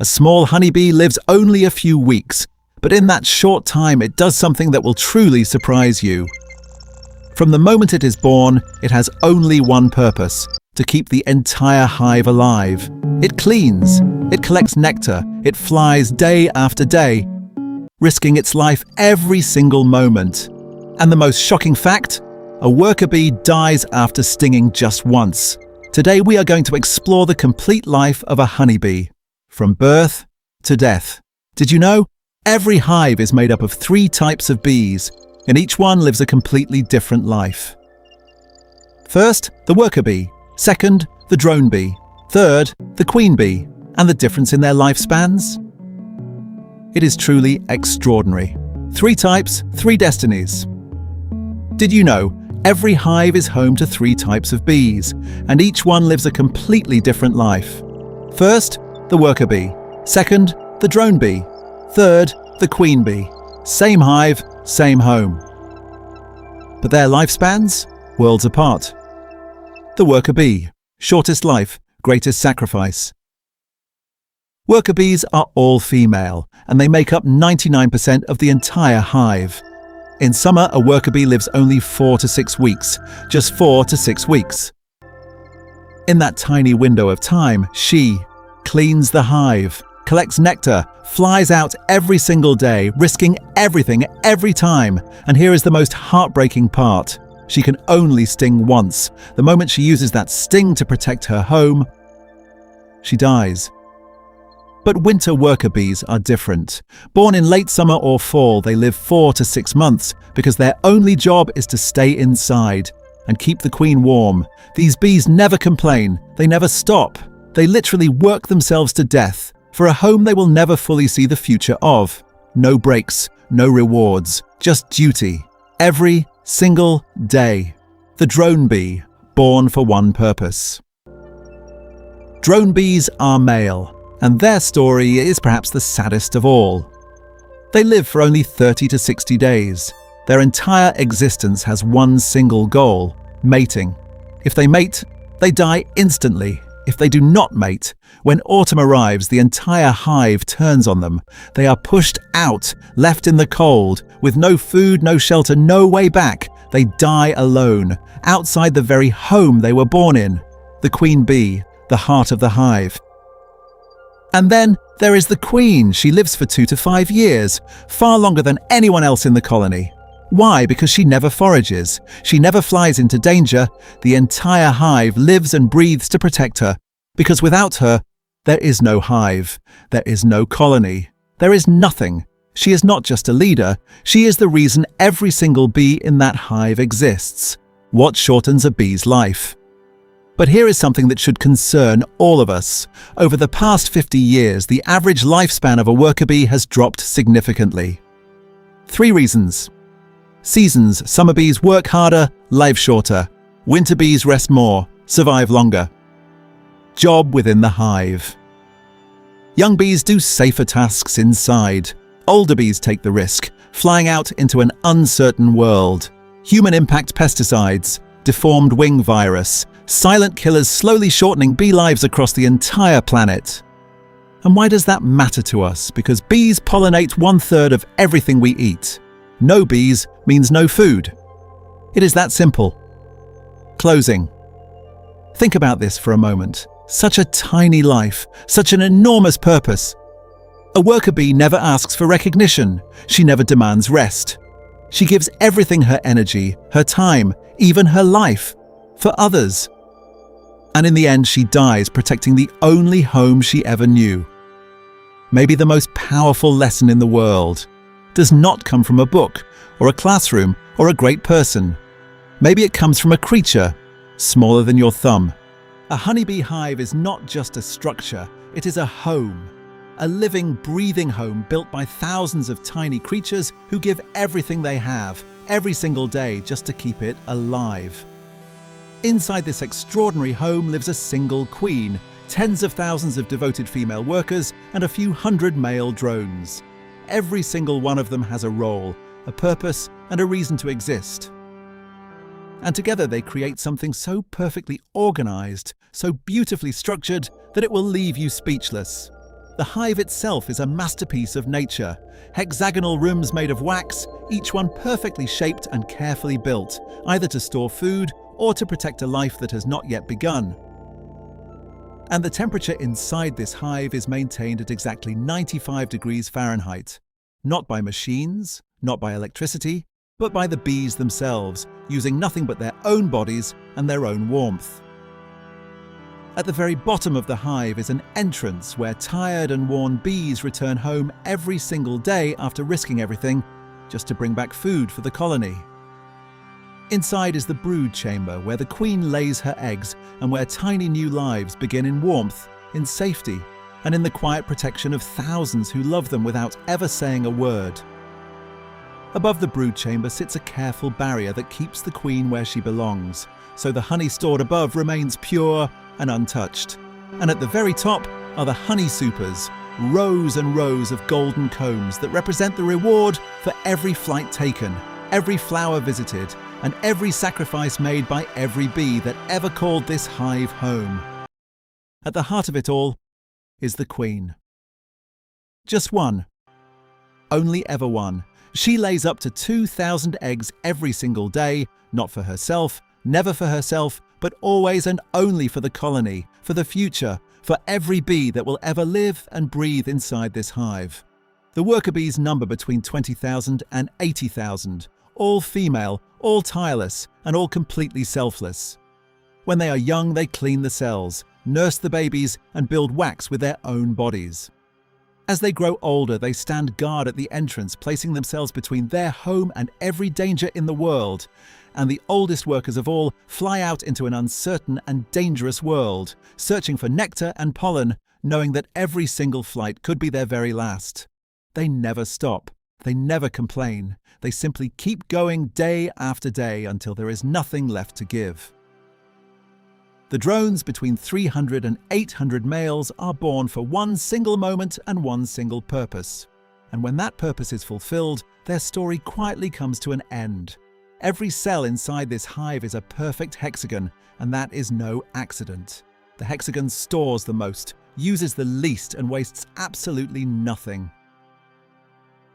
A small honeybee lives only a few weeks, but in that short time it does something that will truly surprise you. From the moment it is born, it has only one purpose: to keep the entire hive alive. It cleans, it collects nectar, it flies day after day, risking its life every single moment. And the most shocking fact? A worker bee dies after stinging just once. Today we are going to explore the complete life of a honeybee, from birth to death. Did you know? Every hive is made up of 3 types of bees, and each one lives a completely different life. First, the worker bee. Second, the drone bee. Third, the queen bee. And the difference in their lifespans? It is truly extraordinary. 3 types, 3 destinies. Did you know? Every hive is home to 3 types of bees, and each one lives a completely different life. First, the worker bee. Second, the drone bee. Third, the queen bee. Same hive, same home. But their lifespans? Worlds apart. The worker bee. Shortest life, greatest sacrifice. Worker bees are all female, and they make up 99% of the entire hive. In summer, a worker bee lives only 4 to 6 weeks, just 4 to 6 weeks. In that tiny window of time, she cleans the hive, collects nectar, flies out every single day, risking everything every time. And here is the most heartbreaking part. She can only sting once. The moment she uses that sting to protect her home, she dies. But winter worker bees are different. Born in late summer or fall, they live 4 to 6 months because their only job is to stay inside and keep the queen warm. These bees never complain. They never stop. They literally work themselves to death for a home they will never fully see the future of. No breaks, no rewards, just duty. Every single day. The drone bee, born for one purpose. Drone bees are male, and their story is perhaps the saddest of all. They live for only 30 to 60 days. Their entire existence has one single goal: mating. If they mate, they die instantly. If they do not mate, when autumn arrives, the entire hive turns on them. They are pushed out, left in the cold, with no food, no shelter, no way back. They die alone, outside the very home they were born in. The queen bee, the heart of the hive. And then there is the queen. She lives for 2 to 5 years, far longer than anyone else in the colony. Why? Because she never forages. She never flies into danger. The entire hive lives and breathes to protect her. Because without her, there is no hive. There is no colony. There is nothing. She is not just a leader. She is the reason every single bee in that hive exists. What shortens a bee's life? But here is something that should concern all of us. Over the past 50 years, the average lifespan of a worker bee has dropped significantly. 3 reasons. Seasons. Summer bees work harder, live shorter. Winter bees rest more, survive longer. Job within the hive. Young bees do safer tasks inside. Older bees take the risk, flying out into an uncertain world. Human impact pesticides, deformed wing virus, silent killers slowly shortening bee lives across the entire planet. And why does that matter to us? Because bees pollinate 1/3 of everything we eat. No bees means no food. It is that simple. Closing. Think about this for a moment. Such a tiny life, such an enormous purpose. A worker bee never asks for recognition. She never demands rest. She gives everything: her energy, her time, even her life, for others. And in the end, she dies protecting the only home she ever knew. Maybe the most powerful lesson in the world does not come from a book, or a classroom, or a great person. Maybe it comes from a creature smaller than your thumb. A honeybee hive is not just a structure, it is a home. A living, breathing home built by thousands of tiny creatures who give everything they have, every single day, just to keep it alive. Inside this extraordinary home lives a single queen, tens of thousands of devoted female workers, and a few hundred male drones. Every single one of them has a role, a purpose, and a reason to exist. And together they create something so perfectly organized, so beautifully structured, that it will leave you speechless. The hive itself is a masterpiece of nature. Hexagonal rooms made of wax, each one perfectly shaped and carefully built, either to store food or to protect a life that has not yet begun. And the temperature inside this hive is maintained at exactly 95 degrees Fahrenheit. Not by machines, not by electricity, but by the bees themselves, using nothing but their own bodies and their own warmth. At the very bottom of the hive is an entrance where tired and worn bees return home every single day after risking everything just to bring back food for the colony. Inside is the brood chamber where the queen lays her eggs and where tiny new lives begin in warmth, in safety, and in the quiet protection of thousands who love them without ever saying a word. Above the brood chamber sits a careful barrier that keeps the queen where she belongs, so the honey stored above remains pure and untouched. And at the very top are the honey supers, rows and rows of golden combs that represent the reward for every flight taken, every flower visited, and every sacrifice made by every bee that ever called this hive home. At the heart of it all is the queen. Just one. Only ever one. She lays up to 2,000 eggs every single day, not for herself, never for herself, but always and only for the colony, for the future, for every bee that will ever live and breathe inside this hive. The worker bees number between 20,000 and 80,000, all female, all tireless, and all completely selfless. When they are young, they clean the cells, nurse the babies, and build wax with their own bodies. As they grow older, they stand guard at the entrance, placing themselves between their home and every danger in the world. And the oldest workers of all fly out into an uncertain and dangerous world, searching for nectar and pollen, knowing that every single flight could be their very last. They never stop. They never complain. They simply keep going day after day until there is nothing left to give. The drones, between 300 and 800 males, are born for one single moment and one single purpose. And when that purpose is fulfilled, their story quietly comes to an end. Every cell inside this hive is a perfect hexagon, and that is no accident. The hexagon stores the most, uses the least, and wastes absolutely nothing.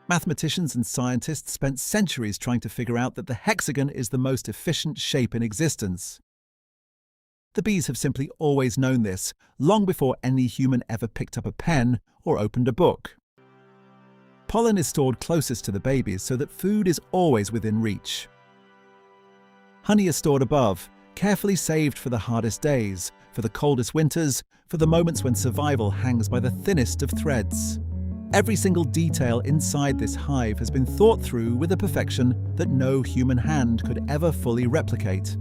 Mathematicians and scientists spent centuries trying to figure out that the hexagon is the most efficient shape in existence. The bees have simply always known this, long before any human ever picked up a pen or opened a book. Pollen is stored closest to the babies so that food is always within reach. Honey is stored above, carefully saved for the hardest days, for the coldest winters, for the moments when survival hangs by the thinnest of threads. Every single detail inside this hive has been thought through with a perfection that no human hand could ever fully replicate.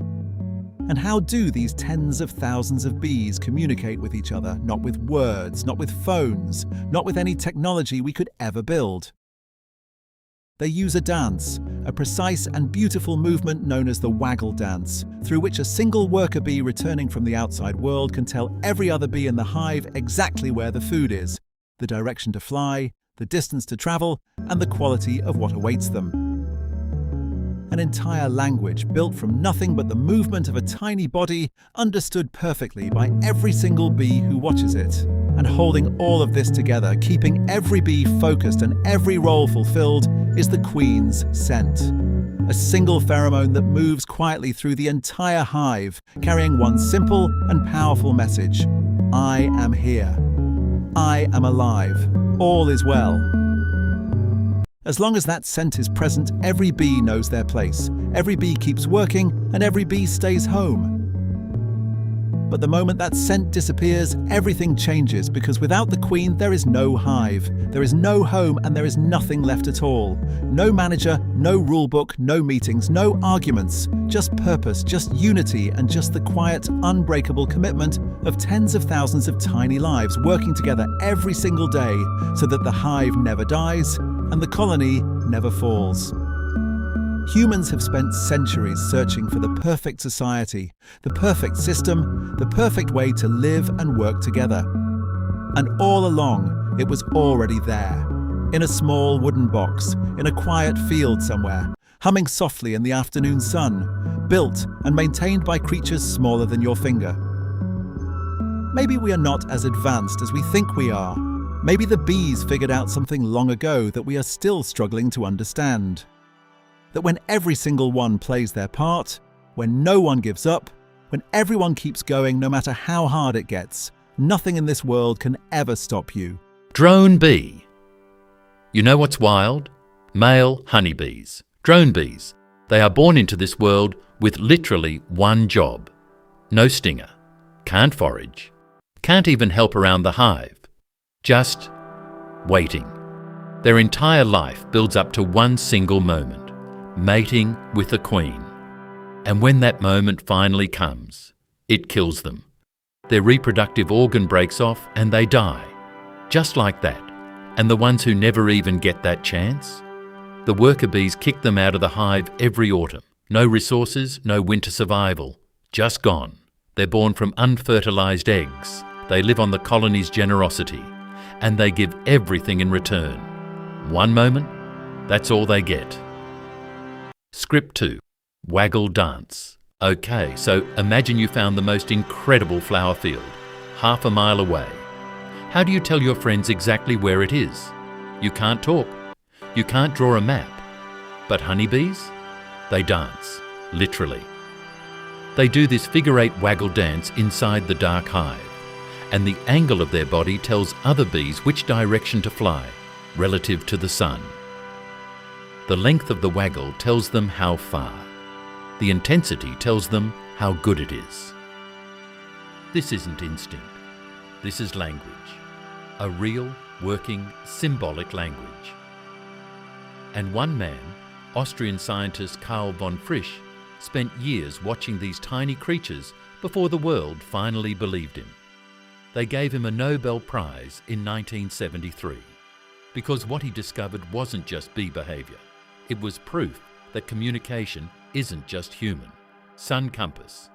And how do these tens of thousands of bees communicate with each other? Not with words, not with phones, not with any technology we could ever build. They use a dance, a precise and beautiful movement known as the waggle dance, through which a single worker bee returning from the outside world can tell every other bee in the hive exactly where the food is, the direction to fly, the distance to travel, and the quality of what awaits them. An entire language built from nothing but the movement of a tiny body, understood perfectly by every single bee who watches it. And holding all of this together, keeping every bee focused and every role fulfilled, is the queen's scent. A single pheromone that moves quietly through the entire hive, carrying one simple and powerful message: I am here. I am alive. All is well. As long as that scent is present, every bee knows their place. Every bee keeps working, and every bee stays home. But the moment that scent disappears, everything changes, because without the queen, there is no hive, there is no home, and there is nothing left at all. No manager, no rulebook, no meetings, no arguments. Just purpose, just unity, and just the quiet, unbreakable commitment of tens of thousands of tiny lives working together every single day so that the hive never dies and the colony never falls. Humans have spent centuries searching for the perfect society, the perfect system, the perfect way to live and work together. And all along, it was already there, in a small wooden box, in a quiet field somewhere, humming softly in the afternoon sun, built and maintained by creatures smaller than your finger. Maybe we are not as advanced as we think we are. Maybe the bees figured out something long ago that we are still struggling to understand. That when every single one plays their part, when no one gives up, when everyone keeps going no matter how hard it gets, nothing in this world can ever stop you. Drone bee. You know what's wild? Male honeybees, drone bees. They are born into this world with literally one job. No stinger, can't forage, can't even help around the hive. Just waiting. Their entire life builds up to one single moment, mating with a queen. And when that moment finally comes, it kills them. Their reproductive organ breaks off and they die. Just like that. And the ones who never even get that chance? The worker bees kick them out of the hive every autumn. No resources, no winter survival. Just gone. They're born from unfertilized eggs. They live on the colony's generosity. And they give everything in return. One moment, that's all they get. Script 2. Waggle dance. Okay, so imagine you found the most incredible flower field, half a mile away. How do you tell your friends exactly where it is? You can't talk. You can't draw a map. But honeybees? They dance, literally. They do this figure-8 waggle dance inside the dark hive, and the angle of their body tells other bees which direction to fly, relative to the sun. The length of the waggle tells them how far. The intensity tells them how good it is. This isn't instinct. This is language. A real, working, symbolic language. And one man, Austrian scientist Karl von Frisch, spent years watching these tiny creatures before the world finally believed him. They gave him a Nobel Prize in 1973 because what he discovered wasn't just bee behaviour. It was proof that communication isn't just human. Sun compass.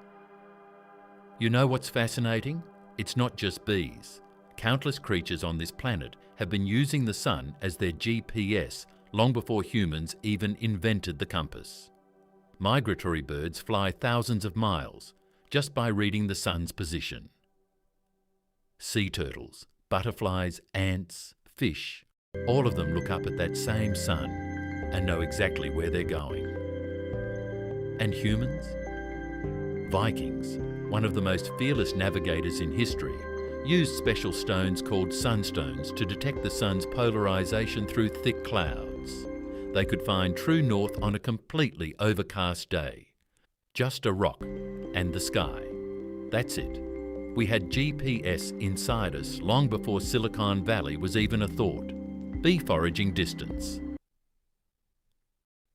You know what's fascinating? It's not just bees. Countless creatures on this planet have been using the sun as their GPS long before humans even invented the compass. Migratory birds fly thousands of miles just by reading the sun's position. Sea turtles, butterflies, ants, fish, all of them look up at that same sun and know exactly where they're going. And humans? Vikings, one of the most fearless navigators in history, used special stones called sunstones to detect the sun's polarization through thick clouds. They could find true north on a completely overcast day. Just a rock and the sky. That's it. We had GPS inside us long before Silicon Valley was even a thought. Bee foraging distance.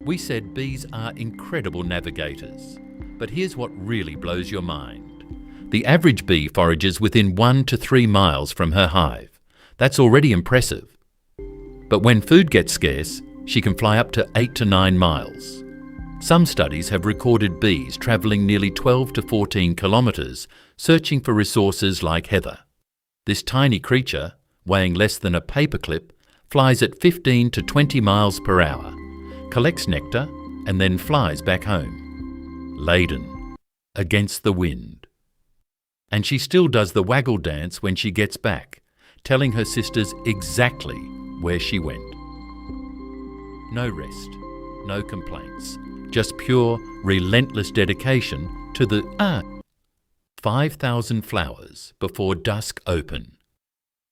We said bees are incredible navigators, but here's what really blows your mind. The average bee forages within 1 to 3 miles from her hive. That's already impressive. But when food gets scarce, she can fly up to 8 to 9 miles. Some studies have recorded bees travelling nearly 12 to 14 kilometres searching for resources like heather. This tiny creature, weighing less than a paperclip, flies at 15 to 20 miles per hour, collects nectar and then flies back home. Laden, against the wind. And she still does the waggle dance when she gets back, telling her sisters exactly where she went. No rest, no complaints, just pure, relentless dedication to the 5,000 flowers before dusk open.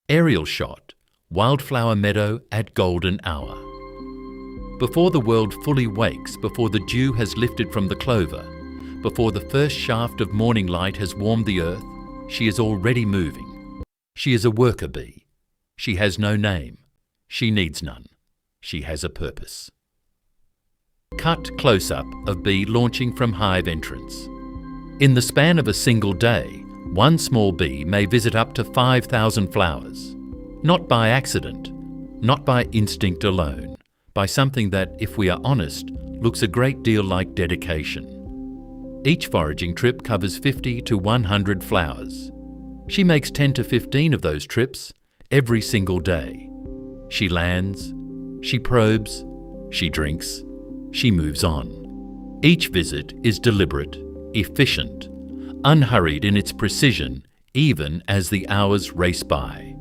Aerial shot, wildflower meadow at golden hour. Before the world fully wakes, before the dew has lifted from the clover, before the first shaft of morning light has warmed the earth, she is already moving. She is a worker bee. She has no name. She needs none. She has a purpose. Cut close-up of bee launching from hive entrance. In the span of a single day, one small bee may visit up to 5,000 flowers. Not by accident, not by instinct alone, by something that, if we are honest, looks a great deal like dedication. Each foraging trip covers 50 to 100 flowers. She makes 10 to 15 of those trips every single day. She lands, she probes, she drinks, she moves on. Each visit is deliberate, efficient, unhurried in its precision, even as the hours race by.